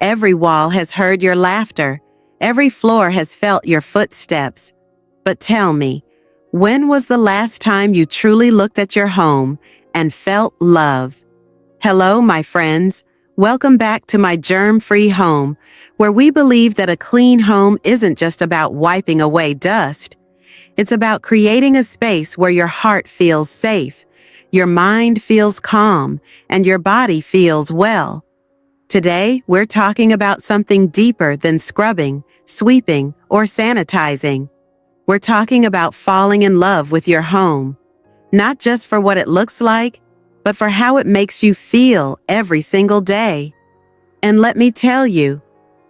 Every wall has heard your laughter. Every floor has felt your footsteps. But tell me, when was the last time you truly looked at your home and felt love? Hello, my friends. Welcome back to my germ-free home, where we believe that a clean home isn't just about wiping away dust. It's about creating a space where your heart feels safe, your mind feels calm, and your body feels well. Today, we're talking about something deeper than scrubbing, sweeping, or sanitizing. We're talking about falling in love with your home, not just for what it looks like, but for how it makes you feel every single day. And let me tell you,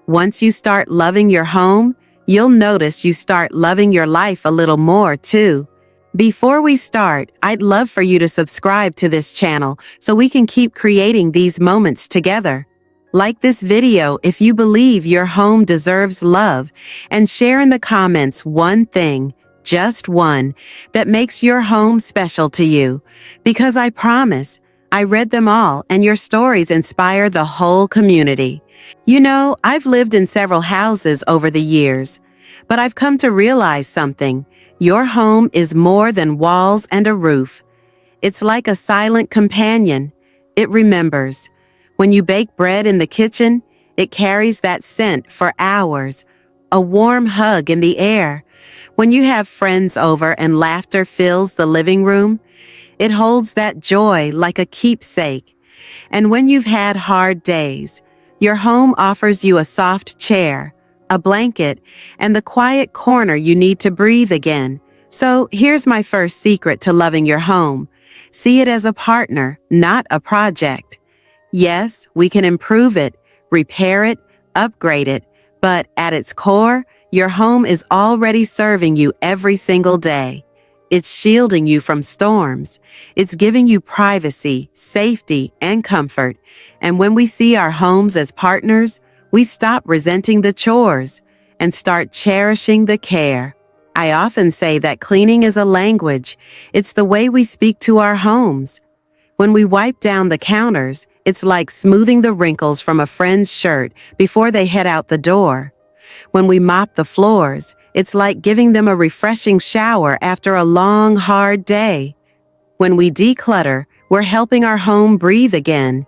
once you start loving your home, you'll notice you start loving your life a little more too. Before we start, I'd love for you to subscribe to this channel so we can keep creating these moments together. Like this video if you believe your home deserves love, and share in the comments one thing, just one, that makes your home special to you. Because I promise, I read them all and your stories inspire the whole community. You know, I've lived in several houses over the years, but I've come to realize something. Your home is more than walls and a roof. It's like a silent companion. It remembers. When you bake bread in the kitchen, it carries that scent for hours, a warm hug in the air. When you have friends over and laughter fills the living room, it holds that joy like a keepsake. And when you've had hard days, your home offers you a soft chair, a blanket, and the quiet corner you need to breathe again. So here's my first secret to loving your home. See it as a partner, not a project. Yes, we can improve it, repair it, upgrade it, but at its core, your home is already serving you every single day. It's shielding you from storms. It's giving you privacy, safety, and comfort. And when we see our homes as partners, we stop resenting the chores and start cherishing the care. I often say that cleaning is a language. It's the way we speak to our homes. When we wipe down the counters, it's like smoothing the wrinkles from a friend's shirt before they head out the door. When we mop the floors, it's like giving them a refreshing shower after a long, hard day. When we declutter, we're helping our home breathe again.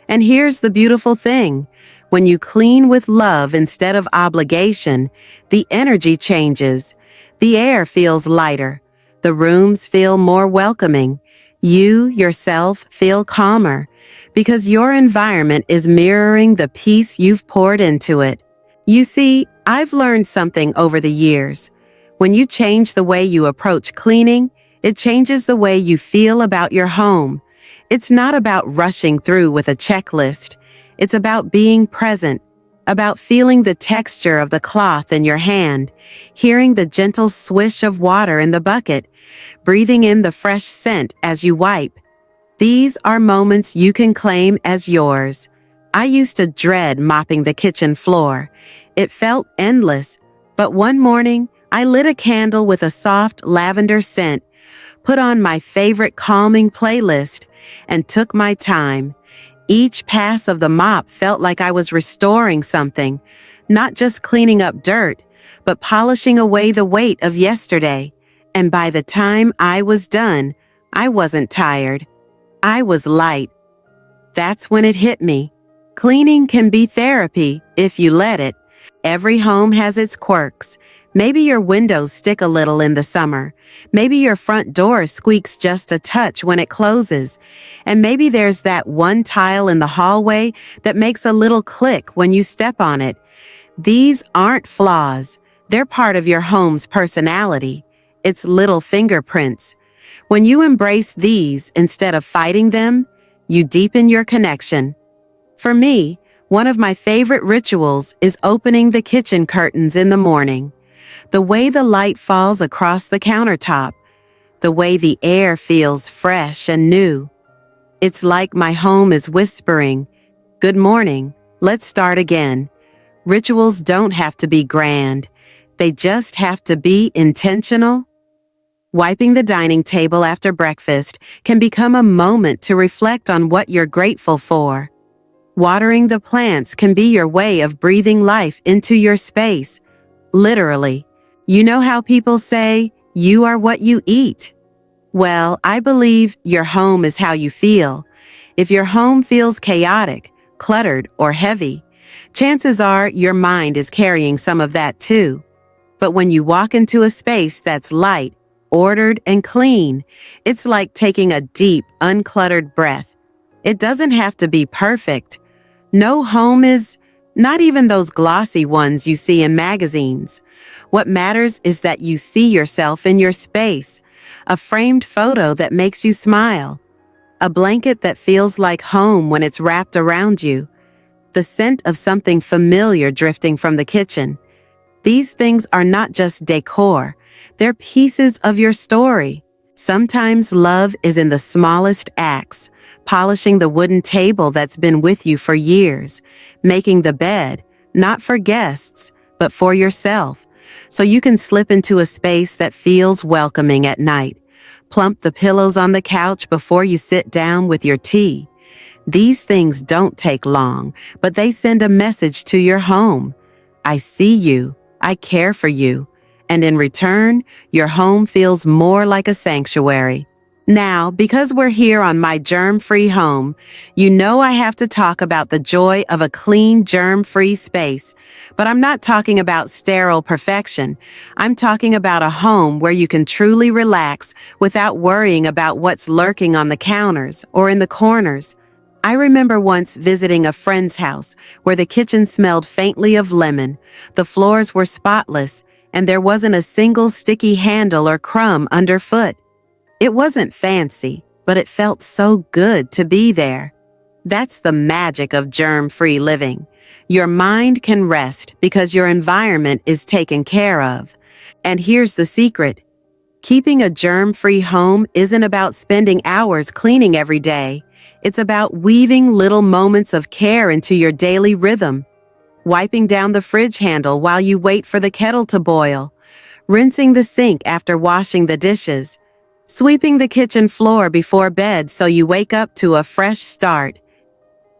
And here's the beautiful thing. When you clean with love instead of obligation, the energy changes. The air feels lighter. The rooms feel more welcoming. You, yourself, feel calmer because your environment is mirroring the peace you've poured into it. You see, I've learned something over the years. When you change the way you approach cleaning, it changes the way you feel about your home. It's not about rushing through with a checklist. It's about being present, about feeling the texture of the cloth in your hand, hearing the gentle swish of water in the bucket, breathing in the fresh scent as you wipe. These are moments you can claim as yours. I used to dread mopping the kitchen floor. It felt endless, but one morning, I lit a candle with a soft lavender scent, put on my favorite calming playlist, and took my time. Each pass of the mop felt like I was restoring something, not just cleaning up dirt, but polishing away the weight of yesterday. And by the time I was done, I wasn't tired. I was light. That's when it hit me. Cleaning can be therapy if you let it. Every home has its quirks. Maybe your windows stick a little in the summer. Maybe your front door squeaks just a touch when it closes. And maybe there's that one tile in the hallway that makes a little click when you step on it. These aren't flaws. They're part of your home's personality. It's little fingerprints. When you embrace these instead of fighting them, you deepen your connection. For me, one of my favorite rituals is opening the kitchen curtains in the morning. The way the light falls across the countertop, the way the air feels fresh and new. It's like my home is whispering, "Good morning, let's start again." Rituals don't have to be grand. They just have to be intentional. Wiping the dining table after breakfast can become a moment to reflect on what you're grateful for. Watering the plants can be your way of breathing life into your space. Literally. You know how people say, you are what you eat? Well, I believe your home is how you feel. If your home feels chaotic, cluttered, or heavy, chances are your mind is carrying some of that too. But when you walk into a space that's light, ordered, and clean, it's like taking a deep, uncluttered breath. It doesn't have to be perfect. No home is, not even those glossy ones you see in magazines. What matters is that you see yourself in your space, a framed photo that makes you smile, a blanket that feels like home when it's wrapped around you, the scent of something familiar drifting from the kitchen. These things are not just decor, they're pieces of your story. Sometimes love is in the smallest acts, polishing the wooden table that's been with you for years, making the bed, not for guests, but for yourself, so you can slip into a space that feels welcoming at night. Plump the pillows on the couch before you sit down with your tea. These things don't take long, but they send a message to your home. I see you. I care for you, and in return, your home feels more like a sanctuary. Now, because we're here on my germ-free home, you know I have to talk about the joy of a clean, germ-free space. But I'm not talking about sterile perfection. I'm talking about a home where you can truly relax without worrying about what's lurking on the counters or in the corners. I remember once visiting a friend's house where the kitchen smelled faintly of lemon, the floors were spotless, and there wasn't a single sticky handle or crumb underfoot. It wasn't fancy, but it felt so good to be there. That's the magic of germ-free living. Your mind can rest because your environment is taken care of. And here's the secret. Keeping a germ-free home isn't about spending hours cleaning every day. It's about weaving little moments of care into your daily rhythm. Wiping down the fridge handle while you wait for the kettle to boil. Rinsing the sink after washing the dishes. Sweeping the kitchen floor before bed so you wake up to a fresh start.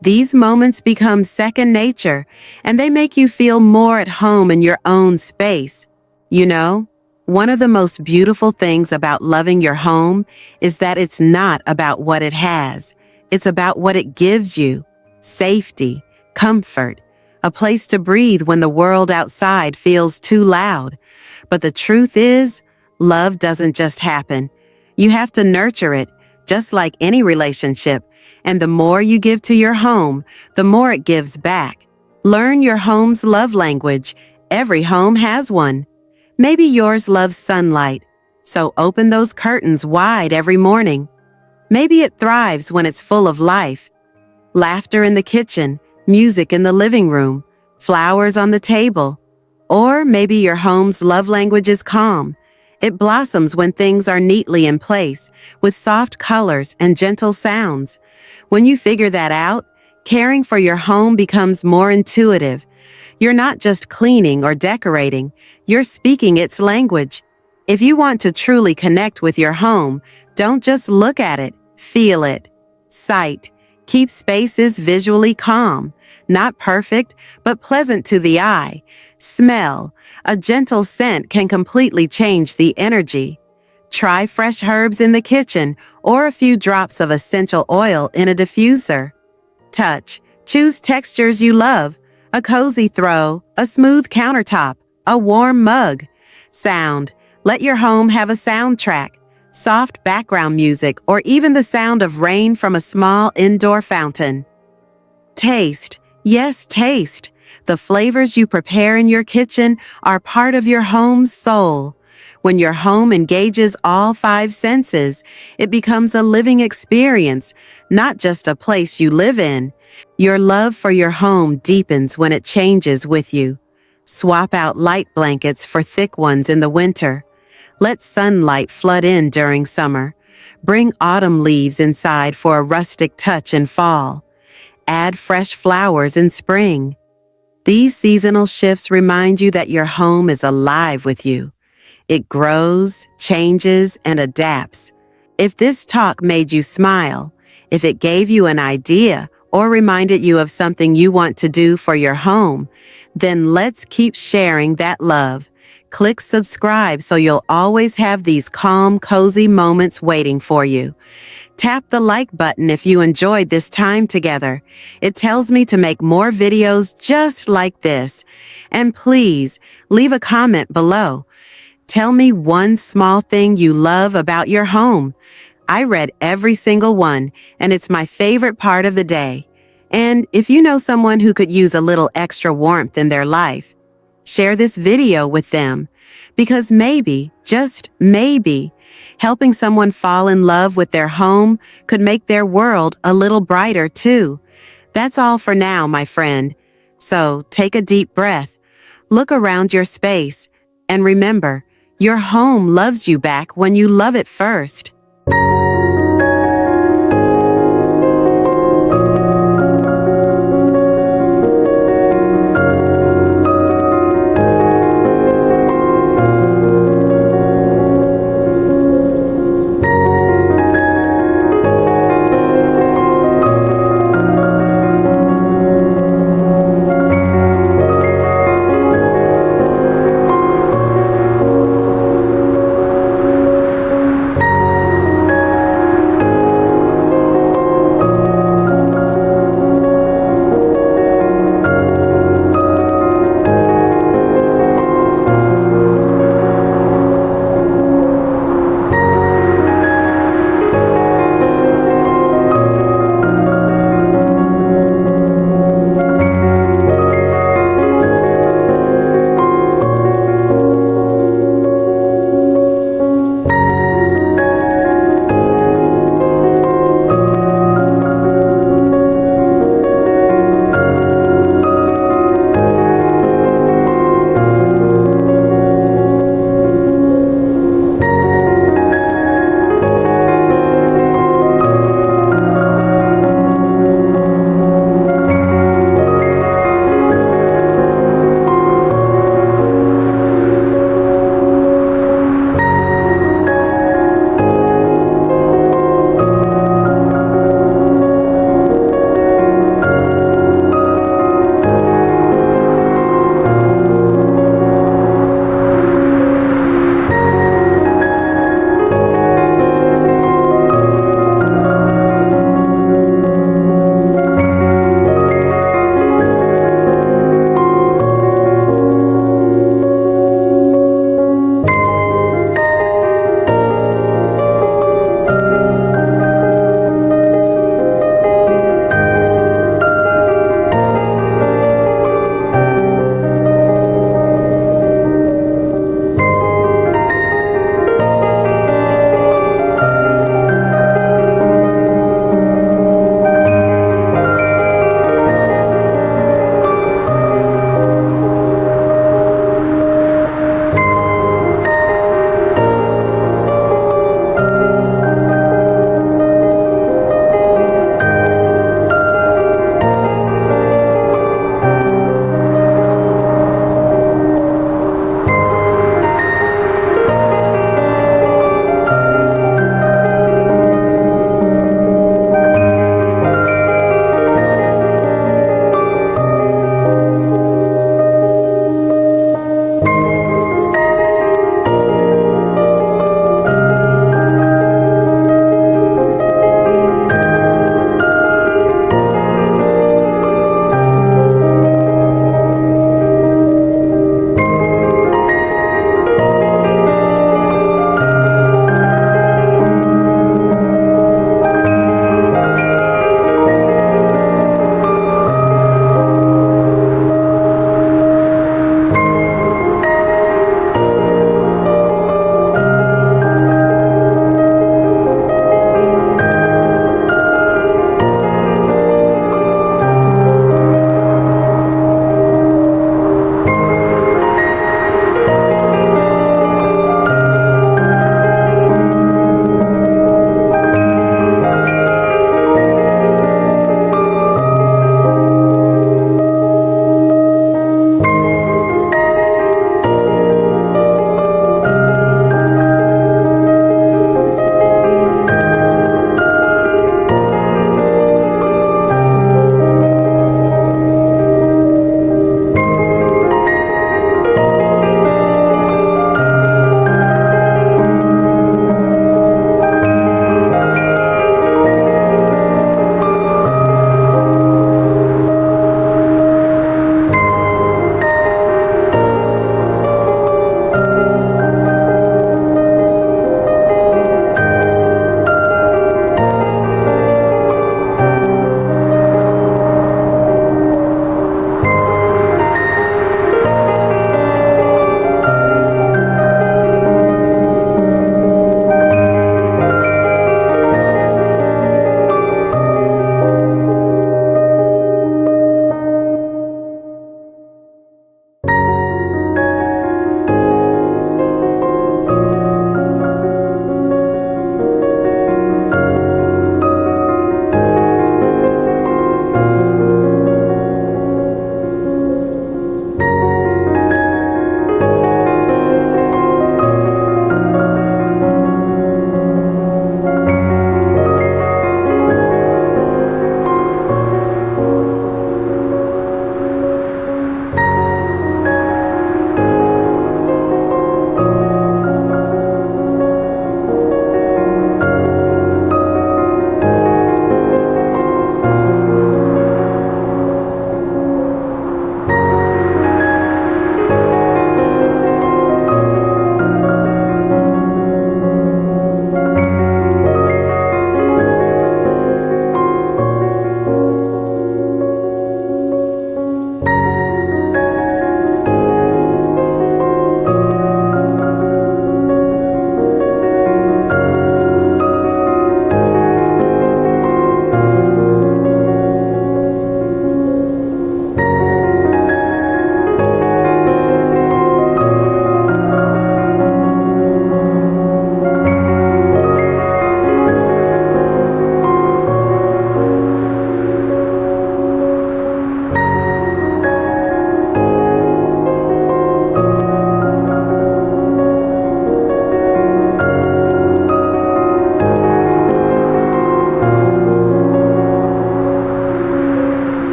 These moments become second nature, and they make you feel more at home in your own space. You know, one of the most beautiful things about loving your home is that it's not about what it has. It's about what it gives you. Safety, comfort, a place to breathe when the world outside feels too loud. But the truth is, love doesn't just happen. You have to nurture it, just like any relationship. And the more you give to your home, the more it gives back. Learn your home's love language. Every home has one. Maybe yours loves sunlight, so open those curtains wide every morning. Maybe it thrives when it's full of life. Laughter in the kitchen, music in the living room, flowers on the table. Or maybe your home's love language is calm. It blossoms when things are neatly in place, with soft colors and gentle sounds. When you figure that out, caring for your home becomes more intuitive. You're not just cleaning or decorating, you're speaking its language. If you want to truly connect with your home, don't just look at it, feel it. Sight. Keep spaces visually calm, not perfect, but pleasant to the eye. Smell. A gentle scent can completely change the energy. Try fresh herbs in the kitchen or a few drops of essential oil in a diffuser. Touch. Choose textures you love. A cozy throw, a smooth countertop, a warm mug. Sound. Let your home have a soundtrack. Soft background music, or even the sound of rain from a small indoor fountain. Taste. Yes, taste. The flavors you prepare in your kitchen are part of your home's soul. When your home engages all 5 senses, it becomes a living experience, not just a place you live in. Your love for your home deepens when it changes with you. Swap out light blankets for thick ones in the winter. Let sunlight flood in during summer. Bring autumn leaves inside for a rustic touch in fall. Add fresh flowers in spring. These seasonal shifts remind you that your home is alive with you. It grows, changes, and adapts. If this talk made you smile, if it gave you an idea or reminded you of something you want to do for your home, then let's keep sharing that love. Click subscribe so you'll always have these calm, cozy moments waiting for you. Tap the like button if you enjoyed this time together. It tells me to make more videos just like this. And please, leave a comment below. Tell me one small thing you love about your home. I read every single one, and it's my favorite part of the day. And if you know someone who could use a little extra warmth in their life, share this video with them. Because maybe, just maybe, helping someone fall in love with their home could make their world a little brighter too. That's all for now, my friend. So take a deep breath, look around your space, and remember, your home loves you back when you love it first.